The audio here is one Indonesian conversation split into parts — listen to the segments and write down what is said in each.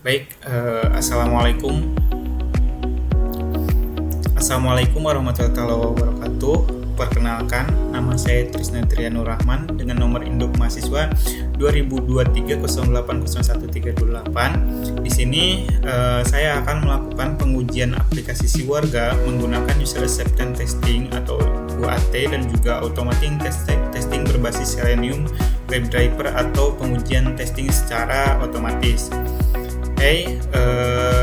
Baik, Assalamualaikum warahmatullahi wabarakatuh. Perkenalkan, nama saya Trisna Trianur Rahman dengan nomor induk mahasiswa 2023080138. Di sini saya akan melakukan pengujian aplikasi Siwarga menggunakan User Acceptance Testing atau UAT dan juga Automating Testing berbasis Selenium WebDriver atau pengujian testing secara otomatis.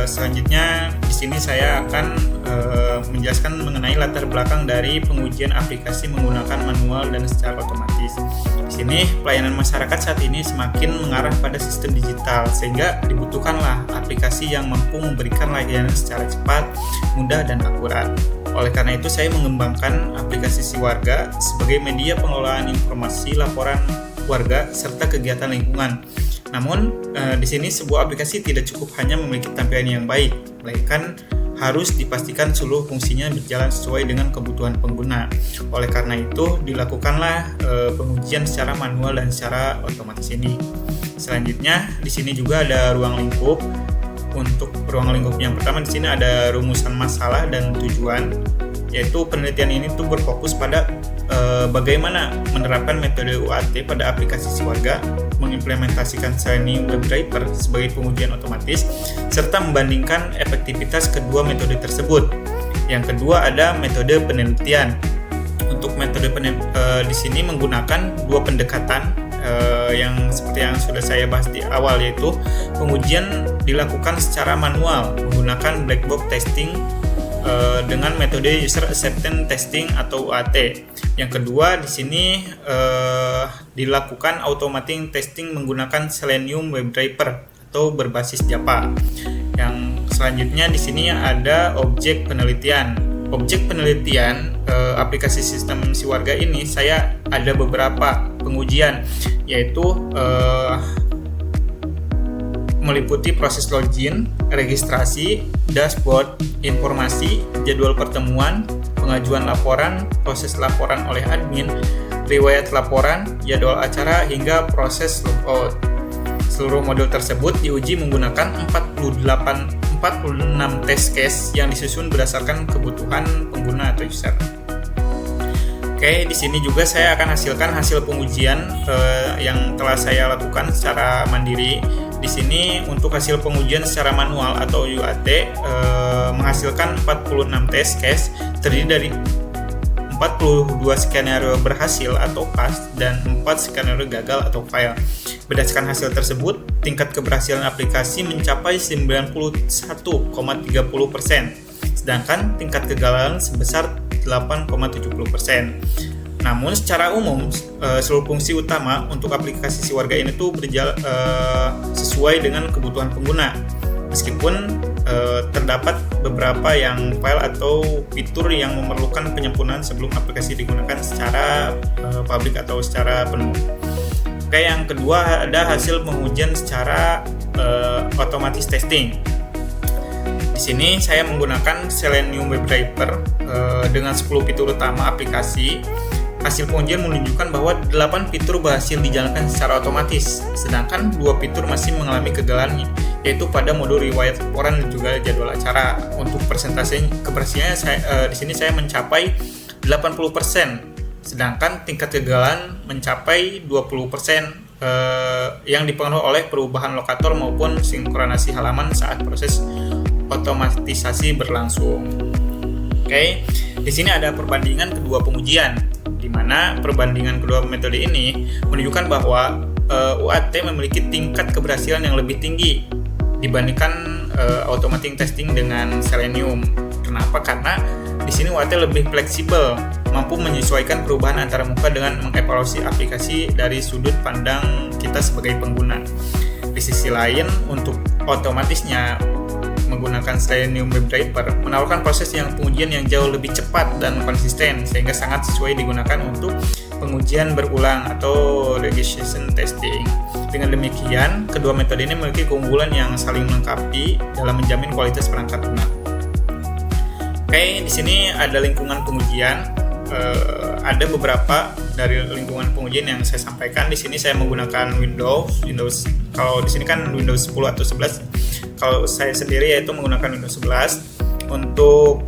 Selanjutnya di sini saya akan menjelaskan mengenai latar belakang dari pengujian aplikasi menggunakan manual dan secara otomatis. Di sini pelayanan masyarakat saat ini semakin mengarah pada sistem digital sehingga dibutuhkanlah aplikasi yang mampu memberikan layanan secara cepat, mudah dan akurat. Oleh karena itu saya mengembangkan aplikasi Siwarga sebagai media pengelolaan informasi, laporan warga serta kegiatan lingkungan. Namun, di sini sebuah aplikasi tidak cukup hanya memiliki tampilan yang baik, melainkan harus dipastikan seluruh fungsinya berjalan sesuai dengan kebutuhan pengguna. Oleh karena itu, dilakukanlah pengujian secara manual dan secara otomatis ini. Selanjutnya, di sini juga ada ruang lingkup. Untuk ruang lingkup yang pertama di sini ada rumusan masalah dan tujuan, yaitu penelitian ini tuh berfokus pada bagaimana menerapkan metode UAT pada aplikasi Siwarga, mengimplementasikan Selenium WebDriver sebagai pengujian otomatis, serta membandingkan efektivitas kedua metode tersebut. Yang kedua ada metode penelitian. Untuk metode di sini menggunakan dua pendekatan yang seperti yang sudah saya bahas di awal, yaitu pengujian dilakukan secara manual menggunakan black box testing dengan metode User Acceptance Testing atau UAT. Yang kedua di sini dilakukan Automating Testing menggunakan Selenium WebDriver atau berbasis Java. Yang selanjutnya di sini ada objek penelitian. Objek penelitian aplikasi sistem Siwarga ini saya ada beberapa pengujian, yaitu meliputi proses login, registrasi, dashboard, informasi, jadwal pertemuan, pengajuan laporan, proses laporan oleh admin, riwayat laporan, jadwal acara, hingga proses logout. Seluruh modul tersebut diuji menggunakan 46 test case yang disusun berdasarkan kebutuhan pengguna atau user. Oke, di sini juga saya akan hasilkan hasil pengujian yang telah saya lakukan secara mandiri. Di sini untuk hasil pengujian secara manual atau UAT menghasilkan 46 test case terdiri dari 42 skenario berhasil atau pass dan 4 skenario gagal atau fail. Berdasarkan hasil tersebut, tingkat keberhasilan aplikasi mencapai 91,30%, sedangkan tingkat kegagalan sebesar 8,70%. Namun secara umum seluruh fungsi utama untuk aplikasi Siwarga ini tuh berjalan sesuai dengan kebutuhan pengguna. Meskipun terdapat beberapa yang file atau fitur yang memerlukan penyempurnaan sebelum aplikasi digunakan secara publik atau secara penuh. Oke, yang kedua ada hasil pengujian secara otomatis testing. Di sini saya menggunakan Selenium WebDriver dengan 10 fitur utama aplikasi. Hasil pengujian menunjukkan bahwa 8 fitur berhasil dijalankan secara otomatis, sedangkan 2 fitur masih mengalami kegagalan, yaitu pada modul riwayat laporan dan juga jadwal acara. Untuk persentase keberhasilannya di sini saya mencapai 80%, sedangkan tingkat kegagalan mencapai 20%, yang dipengaruhi oleh perubahan lokator maupun sinkronasi halaman saat proses otomatisasi berlangsung. Oke, di sini ada perbandingan kedua pengujian, di mana perbandingan kedua metode ini menunjukkan bahwa UAT memiliki tingkat keberhasilan yang lebih tinggi dibandingkan automating testing dengan Selenium. Kenapa? Karena di sini UAT lebih fleksibel, mampu menyesuaikan perubahan antara muka dengan mengevaluasi aplikasi dari sudut pandang kita sebagai pengguna. Di sisi lain, untuk otomatisnya menggunakan Selenium WebDriver menawarkan proses pengujian yang jauh lebih cepat dan konsisten, sehingga sangat sesuai digunakan untuk pengujian berulang atau regression testing. Dengan demikian, kedua metode ini memiliki keunggulan yang saling melengkapi dalam menjamin kualitas perangkat lunak. Oke, di sini ada lingkungan pengujian. ada beberapa dari lingkungan pengujian yang saya sampaikan. Di sini saya menggunakan Windows. Kalau di sini kan Windows 10 atau 11. Kalau saya sendiri yaitu menggunakan Windows 11. Untuk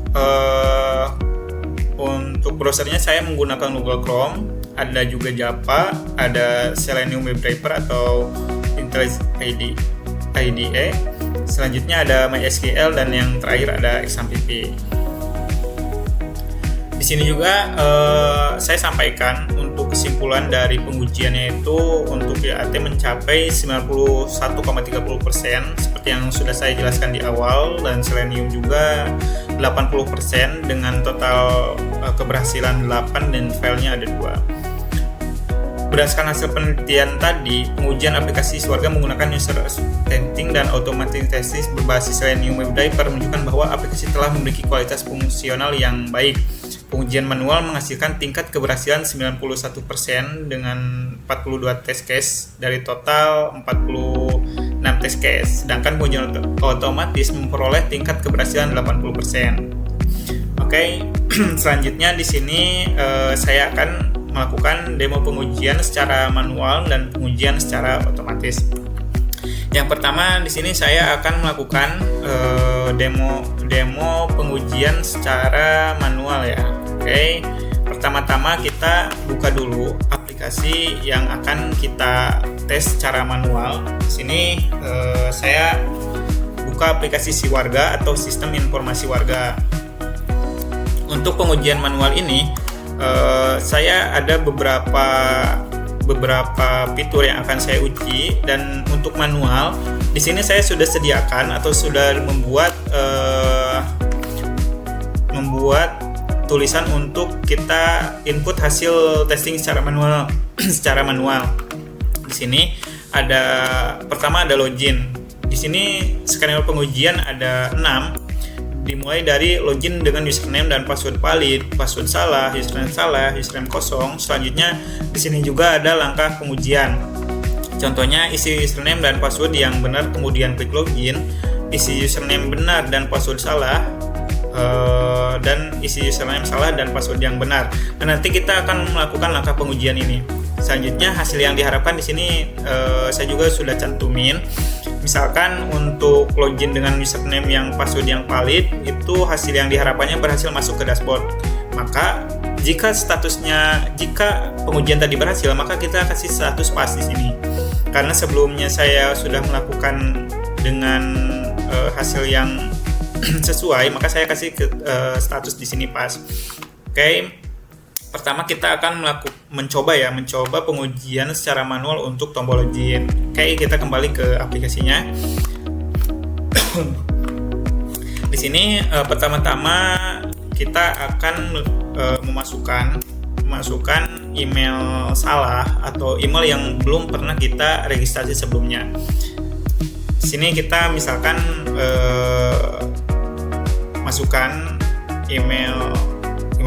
browsernya saya menggunakan Google Chrome. Ada juga Java, ada Selenium WebDriver atau IntelliJ IDE. Selanjutnya ada MySQL dan yang terakhir ada XAMPP. Di sini juga saya sampaikan untuk kesimpulan dari pengujiannya itu untuk YAT mencapai 91,30% seperti yang sudah saya jelaskan di awal, dan Selenium juga 80% dengan total keberhasilan 8 dan filenya ada 2. Berdasarkan hasil penelitian tadi, pengujian aplikasi Siwarga menggunakan user testing dan automatic testing berbasis Selenium WebDriver menunjukkan bahwa aplikasi telah memiliki kualitas fungsional yang baik. Pengujian manual menghasilkan tingkat keberhasilan 91% dengan 42 test case dari total 46 test case. Sedangkan pengujian otomatis memperoleh tingkat keberhasilan 80%. Oke, selanjutnya di sini saya akan melakukan demo pengujian secara manual dan pengujian secara otomatis. Yang pertama di sini saya akan melakukan demo pengujian secara manual ya. Oke. Pertama-tama kita buka dulu aplikasi yang akan kita tes secara manual. Di sini saya buka aplikasi Siwarga atau Sistem Informasi Warga. Untuk pengujian manual ini saya ada beberapa fitur yang akan saya uji, dan untuk manual di sini saya sudah sediakan atau sudah membuat tulisan untuk kita input hasil testing secara manual. Di sini pertama ada login. Di sini skenario pengujian ada 6. Dimulai dari login dengan username dan password valid, password salah, username kosong. Selanjutnya di sini juga ada langkah pengujian. Contohnya isi username dan password yang benar, kemudian klik login, isi username benar dan password salah, dan isi username salah dan password yang benar. Dan nanti kita akan melakukan langkah pengujian ini. Selanjutnya hasil yang diharapkan di sini saya juga sudah cantumin. Misalkan untuk login dengan username yang password yang valid, itu hasil yang diharapkannya berhasil masuk ke dashboard. Maka jika pengujian tadi berhasil, maka kita kasih status pas di sini. Karena sebelumnya saya sudah melakukan dengan hasil yang sesuai, maka saya kasih status di sini pas. Oke. Pertama kita akan mencoba pengujian secara manual untuk tombol login. Oke, kita kembali ke aplikasinya. Di sini pertama-tama kita akan memasukkan email salah atau email yang belum pernah kita registrasi sebelumnya. Di sini kita misalkan masukkan email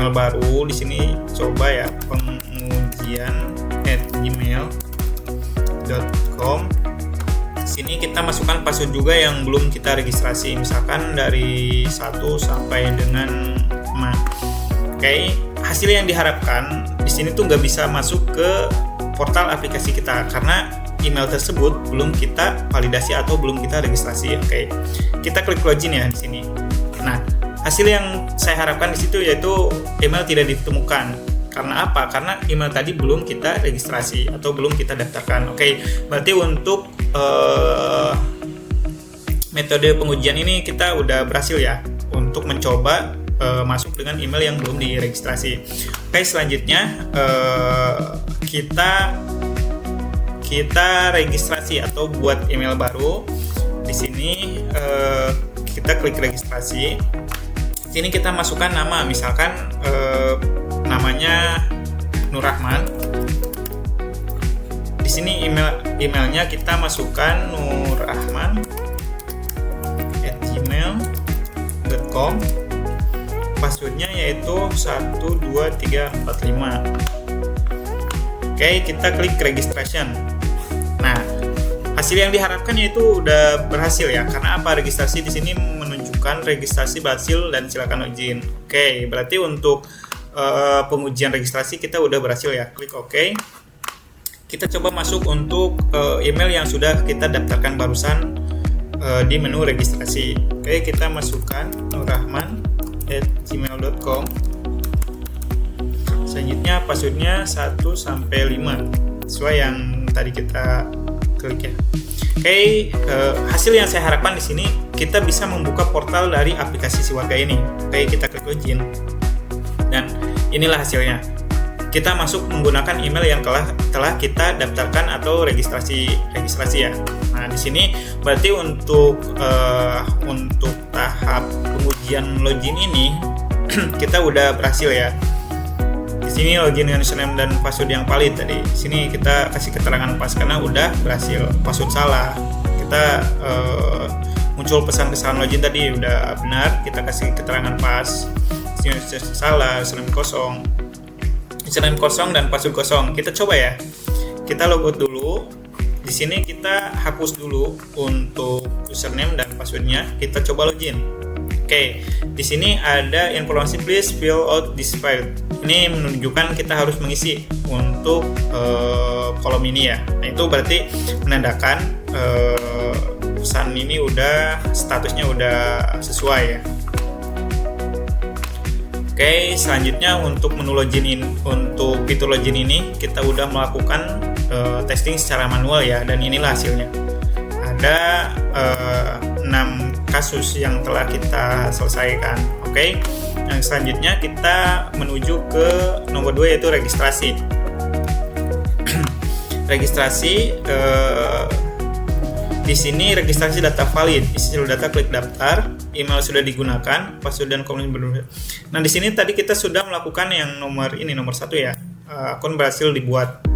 baru. Di sini coba ya, pengujian@gmail.com. Di sini kita masukkan password juga yang belum kita registrasi, misalkan dari 1 sampai dengan 5. Oke, hasil yang diharapkan di sini tuh nggak bisa masuk ke portal aplikasi kita karena email tersebut belum kita validasi atau belum kita registrasi. Oke, kita klik login ya di sini. Nah, hasil yang saya harapkan di situ yaitu email tidak ditemukan. Karena apa? Karena email tadi belum kita registrasi atau belum kita daftarkan. Oke, berarti untuk metode pengujian ini kita udah berhasil ya untuk mencoba masuk dengan email yang belum diregistrasi. Oke, selanjutnya kita registrasi atau buat email baru. Di sini kita klik registrasi. Sini kita masukkan nama, misalkan namanya Nur Rahman. Di sini emailnya kita masukkan nurrahman@gmail.com. Passwordnya yaitu 12345. Oke, kita klik registration. Nah, hasil yang diharapkan yaitu udah berhasil ya. Karena apa? Registrasi di sini menunjukkan registrasi berhasil dan silakan login. Oke, berarti untuk pengujian registrasi kita udah berhasil ya. Klik OK. Kita coba masuk untuk email yang sudah kita daftarkan barusan di menu registrasi. Oke, kita masukkan nurrahman@gmail.com. Selanjutnya passwordnya 1 sampai 5 sesuai yang tadi kita klik ya. Oke, hasil yang saya harapkan di sini kita bisa membuka portal dari aplikasi Siwarga ini. Oke, kita klik login dan inilah hasilnya. Kita masuk menggunakan email yang telah kita daftarkan atau registrasi ya. Nah, di sini berarti untuk tahap pengujian login ini kita udah berhasil ya. Di sini login dengan username dan password yang valid tadi. Di sini kita kasih keterangan pas karena udah berhasil. Password salah. Kita muncul pesan kesalahan login tadi udah benar, kita kasih keterangan pas. Di sini salah, username kosong dan password kosong. Kita coba ya. Kita logout dulu. Di sini kita hapus dulu untuk username dan passwordnya. Kita coba login. Oke, di sini ada informasi please fill out this file. Ini menunjukkan kita harus mengisi untuk kolom ini ya. Nah, itu berarti menandakan pesan ini udah statusnya udah sesuai ya. Oke, selanjutnya untuk menu login untuk fitur login ini kita udah melakukan testing secara manual ya, dan inilah hasilnya. Ada 6 kasus yang telah kita selesaikan. Oke, yang selanjutnya kita menuju ke nomor 2 yaitu registrasi. Registrasi di sini registrasi data valid, isi seluruh data, klik daftar, email sudah digunakan, password dan komunikasi berbeda. Nah, di sini tadi kita sudah melakukan yang nomor 1 ya. Akun berhasil dibuat.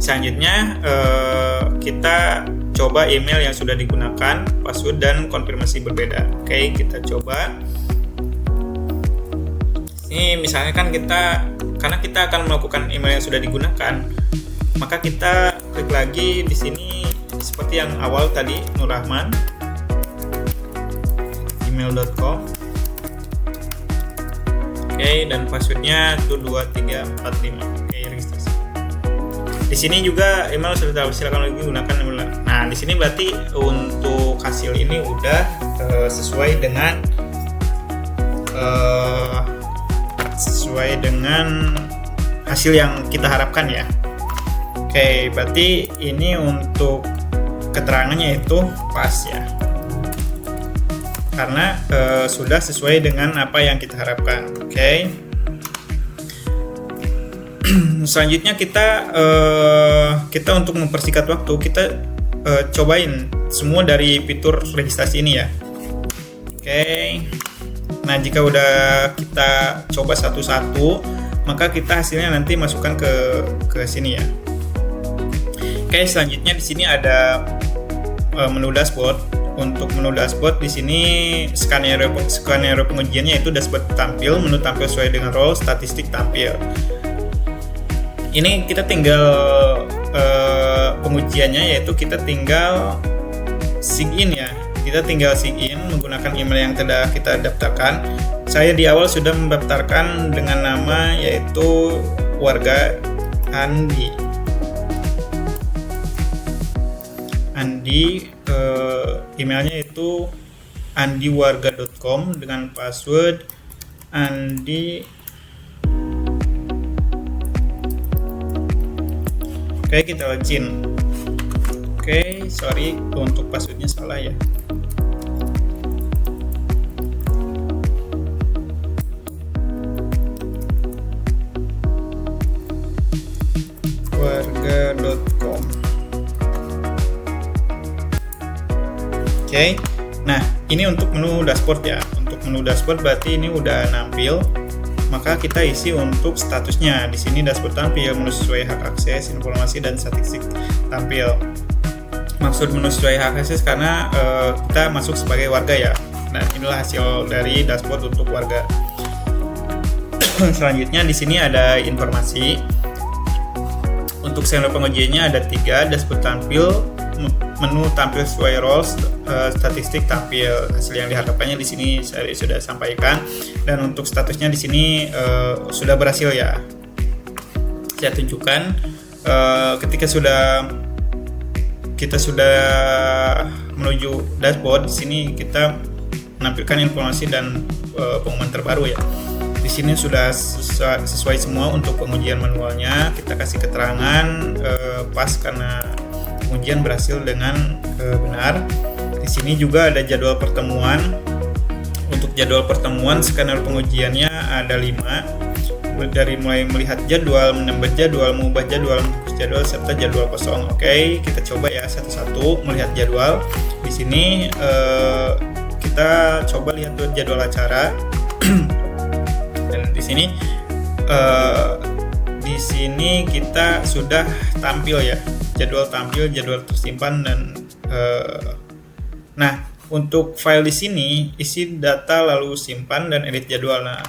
Selanjutnya kita coba email yang sudah digunakan, password dan konfirmasi berbeda. Oke, kita coba. Ini misalnya kan karena kita akan melakukan email yang sudah digunakan, maka kita klik lagi di sini seperti yang awal tadi, nurrahman@gmail.com. Oke, dan passwordnya 12345. Oke, registrasi. Di sini juga email sudah silakan lagi gunakan email. Nah, di sini berarti untuk hasil ini udah sesuai dengan hasil yang kita harapkan ya. Oke, berarti ini untuk keterangannya itu pas ya, karena sudah sesuai dengan apa yang kita harapkan. Oke, selanjutnya kita untuk mempersingkat waktu kita cobain semua dari fitur registrasi ini ya. Oke, nah jika udah kita coba satu-satu, maka kita hasilnya nanti masukkan ke sini ya. Oke, selanjutnya di sini ada menu dashboard. Untuk menu dashboard di sini skenario pengujiannya itu dashboard tampil, menu tampil sesuai dengan role, statistik tampil. Ini kita tinggal pengujiannya yaitu kita tinggal sign in ya. Kita tinggal sign in menggunakan email yang telah kita daftarkan. Saya di awal sudah mendaftarkan dengan nama yaitu Warga Andi. Emailnya itu andiwarga.com dengan password andi. Oke, kita login. Oke, sorry untuk passwordnya salah ya. warga.com. Oke, nah ini untuk menu dashboard ya. Untuk menu dashboard berarti ini udah nampil. Maka kita isi untuk statusnya. Di sini dashboard tampil, menu sesuai hak akses, informasi dan statistik tampil. Maksud menu sesuai hak akses karena kita masuk sebagai warga ya. Nah, inilah hasil dari dashboard untuk warga. Selanjutnya di sini ada informasi. Untuk skenario pengujiannya ada 3, dashboard tampil, menu tampil sesuai roles, statistik tampil. Hasil yang diharapkannya di sini saya sudah sampaikan, dan untuk statusnya di sini sudah berhasil ya. Saya tunjukkan ketika kita sudah menuju dashboard. Di sini kita menampilkan informasi dan pengumuman terbaru ya. Di sini sudah sesuai semua untuk pengujian manualnya. Kita kasih keterangan pas karena pengujian berhasil dengan benar. Di sini juga ada jadwal pertemuan. Untuk jadwal pertemuan skenario pengujiannya ada 5. Dari mulai melihat jadwal, menambah jadwal, mengubah jadwal, menghapus jadwal, serta jadwal kosong. Oke, kita coba ya satu-satu melihat jadwal. Di sini kita coba lihat jadwal acara. Dan di sini kita sudah tampil ya, jadwal tampil, jadwal tersimpan, dan nah untuk file di sini isi data lalu simpan dan edit jadwal. Nah,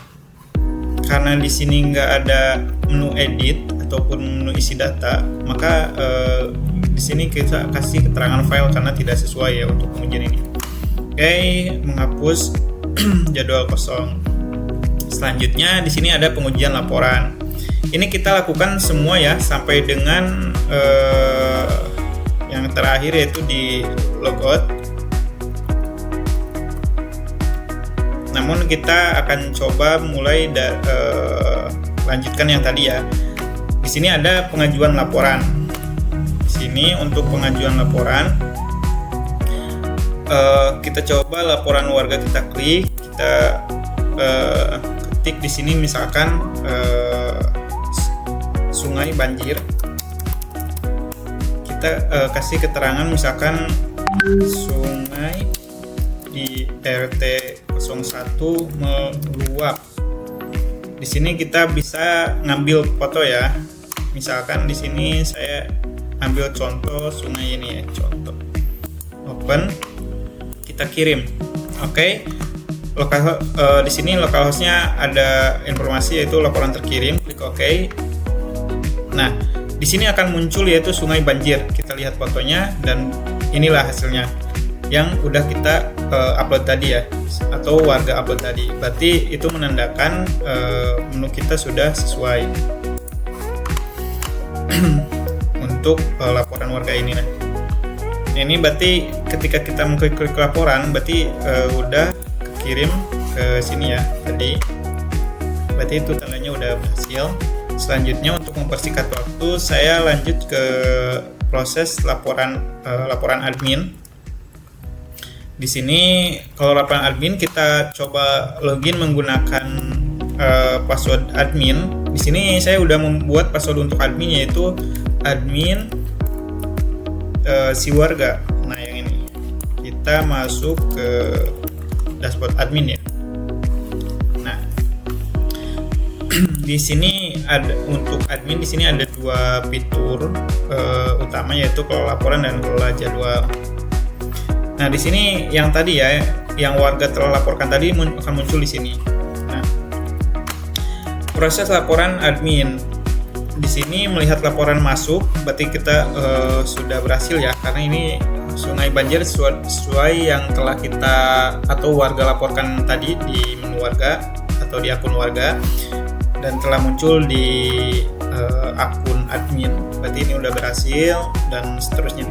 karena di sini nggak ada menu edit ataupun menu isi data, maka di sini kita kasih keterangan file karena tidak sesuai ya untuk pengujian ini. Oke, menghapus jadwal kosong. Selanjutnya di sini ada pengujian laporan. Ini kita lakukan semua ya sampai dengan yang terakhir yaitu di logout. Namun kita akan coba mulai lanjutkan yang tadi ya. Di sini ada pengajuan laporan. Di sini untuk pengajuan laporan kita coba laporan warga, kita klik, kita ketik di sini misalkan sungai banjir. Kita kasih keterangan misalkan sungai di RT 01 meluap. Di sini kita bisa ngambil foto ya. Misalkan di sini saya ambil contoh sungai ini ya, contoh. Open, kita kirim. Oke. Di sini localhost-nya ada informasi yaitu laporan terkirim, klik OK. Nah, di sini akan muncul yaitu sungai banjir. Kita lihat fotonya dan inilah hasilnya yang udah kita upload tadi ya, atau warga upload tadi. Berarti itu menandakan menu kita sudah sesuai untuk laporan warga ini. Nah, ini berarti ketika kita mengklik laporan berarti udah kirim ke sini ya tadi, berarti itu tandanya udah berhasil. Selanjutnya untuk mempersingkat waktu, saya lanjut ke proses laporan admin. Di sini kalau laporan admin kita coba login menggunakan password admin. Di sini saya udah membuat password untuk admin yaitu admin si warga. Nah, yang ini kita masuk ke dashboard admin ya. Nah, di sini ada untuk admin, di sini ada 2 fitur utama yaitu kelola laporan dan kelola jadwal. Nah, di sini yang tadi ya, yang warga telah laporkan tadi akan muncul di sini. Nah, proses laporan admin. Di sini melihat laporan masuk, berarti kita sudah berhasil ya, karena ini sungai banjir sesuai yang telah kita atau warga laporkan tadi di menu warga atau di akun warga dan telah muncul di akun admin. Berarti ini udah berhasil dan seterusnya.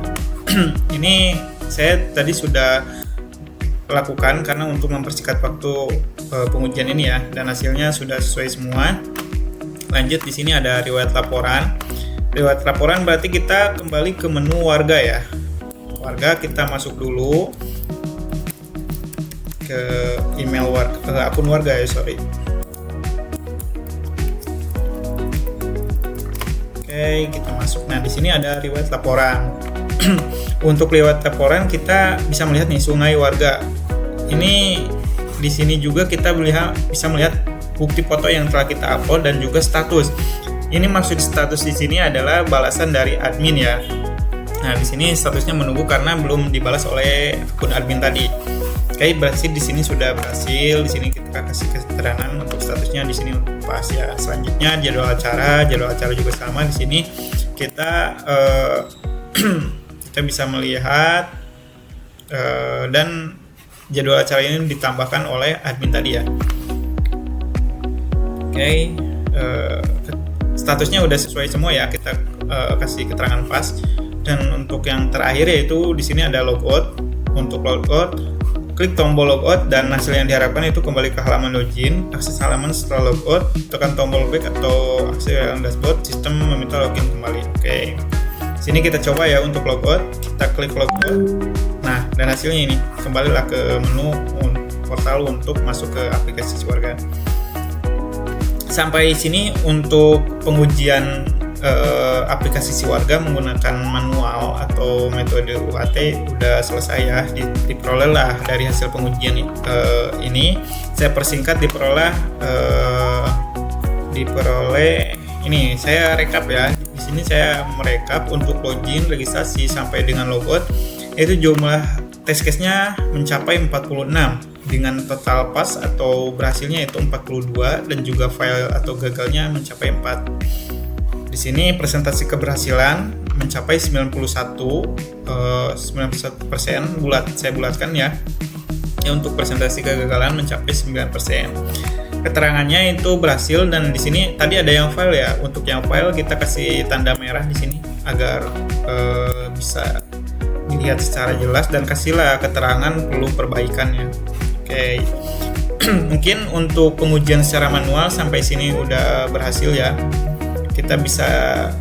Ini saya tadi sudah lakukan karena untuk mempersingkat waktu pengujian ini ya, dan hasilnya sudah sesuai semua. Lanjut, di sini ada riwayat laporan. Riwayat laporan berarti kita kembali ke menu warga ya. Warga kita masuk dulu ke email warga, ke akun warga ya, sorry. Oke, kita masuk. Nah, di sini ada riwayat laporan. Untuk riwayat laporan kita bisa melihat nih sungai warga. Ini di sini juga kita bisa melihat bukti foto yang telah kita upload dan juga status. Ini maksud status di sini adalah balasan dari admin ya. Nah, di sini statusnya menunggu karena belum dibalas oleh akun admin tadi. Oke, berarti di sini sudah berhasil. Di sini kita kasih keterangan untuk statusnya di sini pas ya. Selanjutnya jadwal acara juga sama. Di sini kita kita bisa melihat dan jadwal acara ini ditambahkan oleh admin tadi ya. Oke, statusnya udah sesuai semua ya, kita kasih keterangan pas. Dan untuk yang terakhir yaitu di sini ada logout. Untuk logout, klik tombol logout dan hasil yang diharapkan itu kembali ke halaman login. Akses halaman setelah logout, tekan tombol back atau akses halaman dashboard, sistem meminta login kembali. Oke, sini kita coba ya untuk logout, kita klik logout. Nah, dan hasilnya ini kembalilah ke menu portal untuk masuk ke aplikasi Siwarga. Sampai sini untuk pengujian aplikasi Siwarga menggunakan manual atau metode UAT udah selesai ya. Diperoleh lah dari hasil pengujian ini. Saya persingkat diperoleh ini. Saya rekap ya. Di sini saya merekap untuk login, registrasi sampai dengan logout. Itu jumlah test case-nya mencapai 46 dengan total pas atau berhasilnya itu 42 dan juga fail atau gagalnya mencapai 4. Di sini presentasi keberhasilan mencapai 91% bulat, saya bulatkan ya. Untuk presentasi kegagalan mencapai 9%. Keterangannya itu berhasil dan di sini tadi ada yang fail ya. Untuk yang fail kita kasih tanda merah di sini agar bisa dilihat secara jelas dan kasihlah keterangan perlu perbaikan ya. Oke. Mungkin untuk pengujian secara manual sampai sini udah berhasil ya. Kita bisa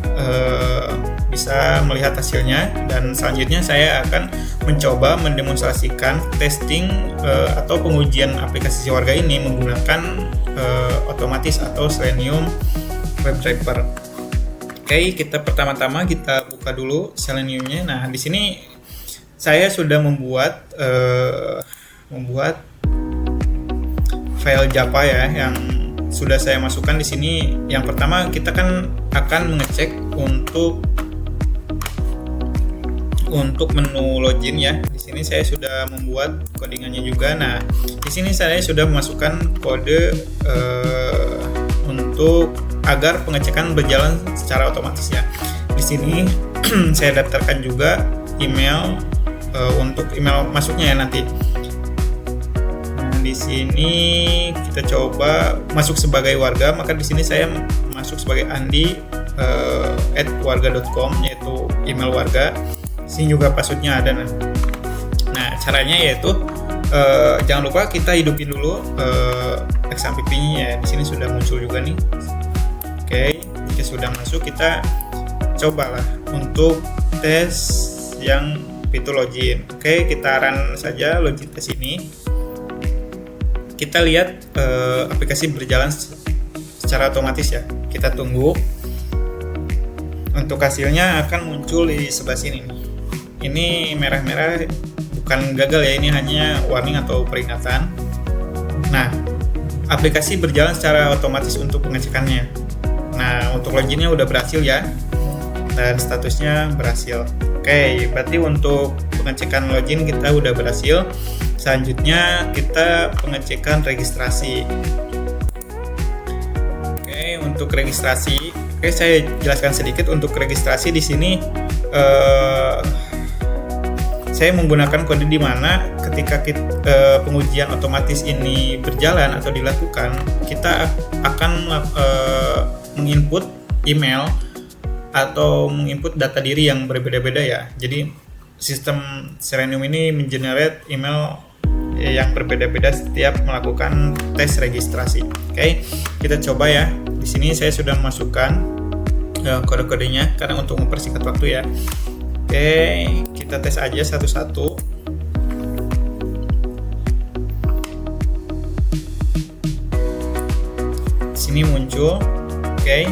melihat hasilnya dan selanjutnya saya akan mencoba mendemonstrasikan testing atau pengujian aplikasi Siwarga ini menggunakan otomatis atau Selenium WebDriver. Oke, kita pertama-tama kita buka dulu Seleniumnya. Nah, di sini saya sudah membuat file Java ya yang sudah saya masukkan di sini. Yang pertama kita kan akan mengecek untuk menu login ya. Di sini saya sudah membuat codingannya juga. Nah, di sini saya sudah memasukkan kode untuk agar pengecekan berjalan secara otomatis ya. Di sini saya daftarkan juga email untuk email masuknya ya nanti. Di sini kita coba masuk sebagai warga, maka di sini saya masuk sebagai andi@warga.com yaitu email warga. Sini juga passwordnya ada. Nah, caranya yaitu jangan lupa kita hidupin dulu XAMPP-nya ya. Di sini sudah muncul juga nih. Oke, jika sudah masuk kita cobalah untuk tes yang fitur login. Oke, kita run saja login tes ini. Kita lihat aplikasi berjalan secara otomatis ya. Kita tunggu. Untuk hasilnya akan muncul di sebelah sini nih. Ini merah-merah bukan gagal ya, ini hanya warning atau peringatan. Nah, aplikasi berjalan secara otomatis untuk pengecekannya. Nah, untuk loginnya udah berhasil ya. Dan statusnya berhasil. Oke, berarti untuk pengecekan login kita udah berhasil. Selanjutnya kita pengecekan registrasi. Oke, untuk registrasi, saya jelaskan sedikit untuk registrasi di sini. Saya menggunakan kode di mana ketika pengujian otomatis ini berjalan atau dilakukan, kita akan menginput email atau menginput data diri yang berbeda-beda ya. Jadi sistem Selenium ini mengenerate email yang berbeda-beda setiap melakukan tes registrasi. Oke, kita coba ya. Di sini saya sudah memasukkan kode-kodenya karena untuk mempersingkat waktu ya. Oke, kita tes aja satu-satu. Di sini muncul. Oke.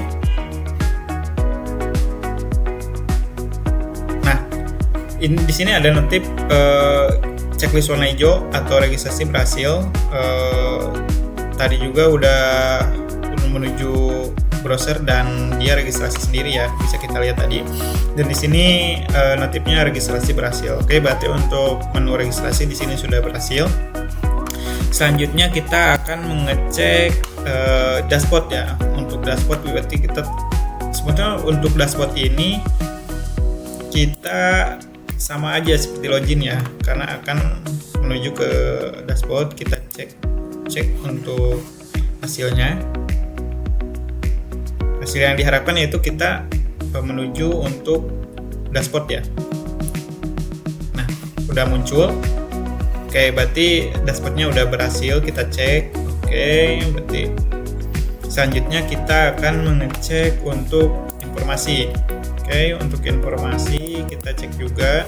Nah, di sini ada notif checklist warna hijau atau registrasi berhasil. Tadi juga udah menuju browser dan dia registrasi sendiri ya, bisa kita lihat tadi. Dan di sini notifnya registrasi berhasil. Oke, berarti untuk menu registrasi di sini sudah berhasil. Selanjutnya kita akan mengecek dashboard ya. Untuk dashboard berarti kita sebetulnya untuk dashboard ini kita sama aja seperti login ya, karena akan menuju ke dashboard. Kita cek untuk hasilnya. Hasil yang diharapkan yaitu kita menuju untuk dashboard ya. Nah, udah muncul. Oke, berarti dashboardnya udah berhasil kita cek. Oke, berarti selanjutnya kita akan mengecek untuk informasi. Oke, untuk informasi kita cek juga.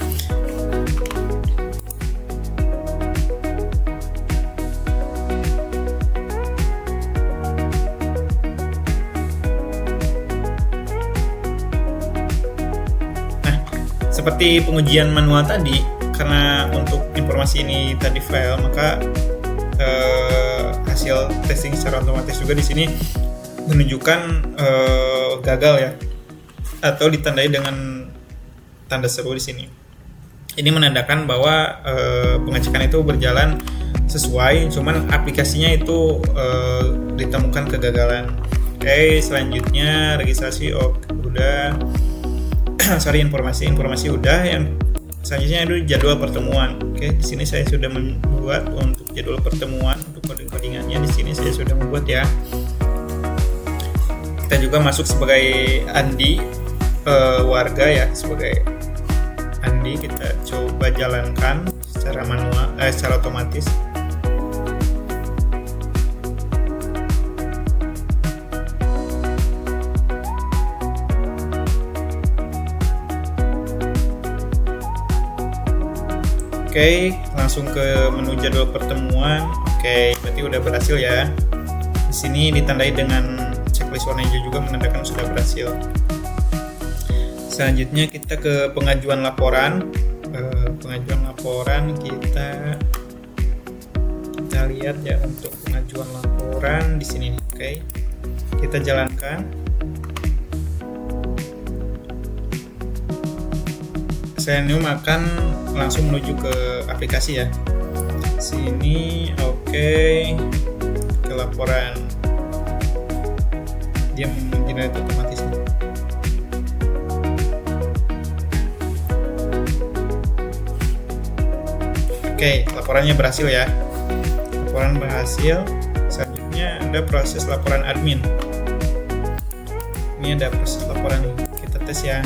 Nah, seperti pengujian manual tadi, karena untuk informasi ini tadi file, maka hasil testing secara otomatis juga di sini menunjukkan gagal ya, atau ditandai dengan tanda seru di sini. Ini menandakan bahwa pengecekan itu berjalan sesuai, cuman aplikasinya itu ditemukan kegagalan. Oke, selanjutnya registrasi udah. informasi udah. Yang selanjutnya itu jadwal pertemuan. Oke, di sini saya sudah membuat untuk jadwal pertemuan, untuk codingannya di sini saya sudah membuat ya. Kita juga masuk sebagai Andi, warga ya, sebagai Andi. Kita coba jalankan secara manual, secara otomatis. Oke, langsung ke menu jadwal pertemuan. Oke, berarti udah berhasil ya. Di sini ditandai dengan checklist warna hijau juga menandakan sudah berhasil. Selanjutnya kita ke pengajuan laporan. Pengajuan laporan kita lihat ya, untuk pengajuan laporan di sini. Oke, kita jalankan. Selenium akan langsung menuju ke aplikasi ya. Sini oke, ke laporan. Dia mengenerate otomatis. Oke, laporannya berhasil ya. Laporan berhasil. Selanjutnya ada proses laporan admin. Ini ada proses laporan nih. Kita tes ya.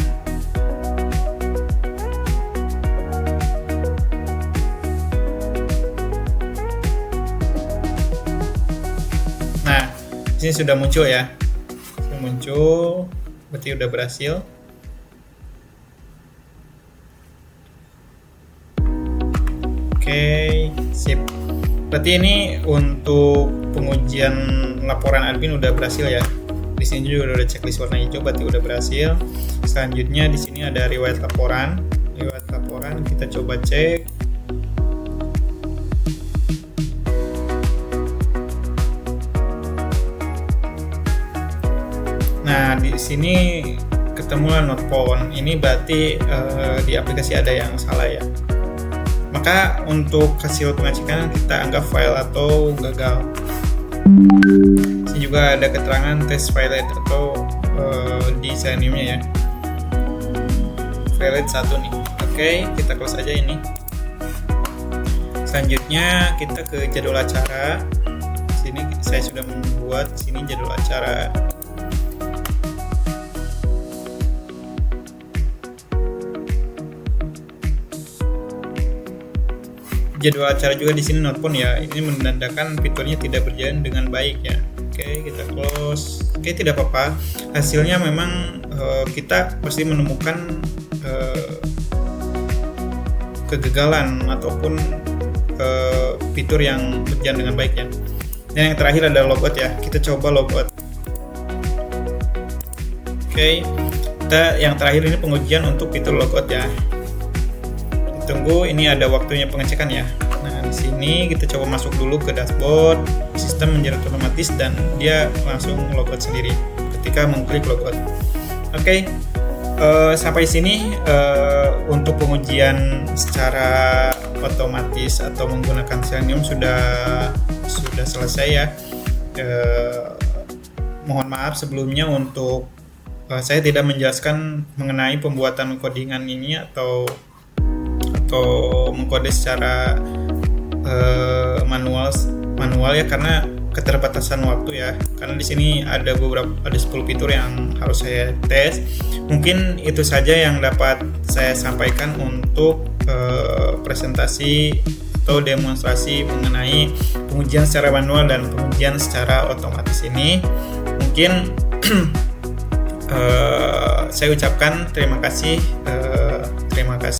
Di sini sudah muncul ya. Sudah muncul, berarti udah berhasil. Oke, sip. Berarti ini untuk pengujian laporan admin udah berhasil ya. Di sini juga udah checklist warna hijau, berarti udah berhasil. Selanjutnya di sini ada riwayat laporan. Riwayat laporan kita coba cek. Nah, di sini ketemulah not found. Ini berarti di aplikasi ada yang salah ya. Maka untuk hasil pengecekan kita anggap file atau gagal. Sini juga ada keterangan test failed atau di Selenium-nya ya. Failed 1 nih. Oke, kita close aja ini. Selanjutnya kita ke jadwal acara. Sini saya sudah membuat sini jadwal acara. Jadwal acara juga di sini not found ya. Ini menandakan fiturnya tidak berjalan dengan baik ya. Oke, kita close. Oke, tidak apa-apa. Hasilnya memang kita pasti menemukan kegagalan ataupun fitur yang berjalan dengan baik ya. Dan yang terakhir adalah logout ya. Kita coba logout. Oke, kita yang terakhir ini pengujian untuk fitur logout ya. Tunggu, ini ada waktunya pengecekan ya. Nah, di sini kita coba masuk dulu ke dashboard. Sistem menjerat otomatis dan dia langsung logout sendiri ketika mengklik logout. Oke, sampai sini untuk pengujian secara otomatis atau menggunakan Selenium sudah selesai ya. Mohon maaf sebelumnya untuk saya tidak menjelaskan mengenai pembuatan codingan ini atau atau mengkode secara manual ya, karena keterbatasan waktu ya. Karena di sini ada 10 fitur yang harus saya tes. Mungkin itu saja yang dapat saya sampaikan untuk presentasi atau demonstrasi mengenai pengujian secara manual dan pengujian secara otomatis ini. Mungkin saya ucapkan terima kasih.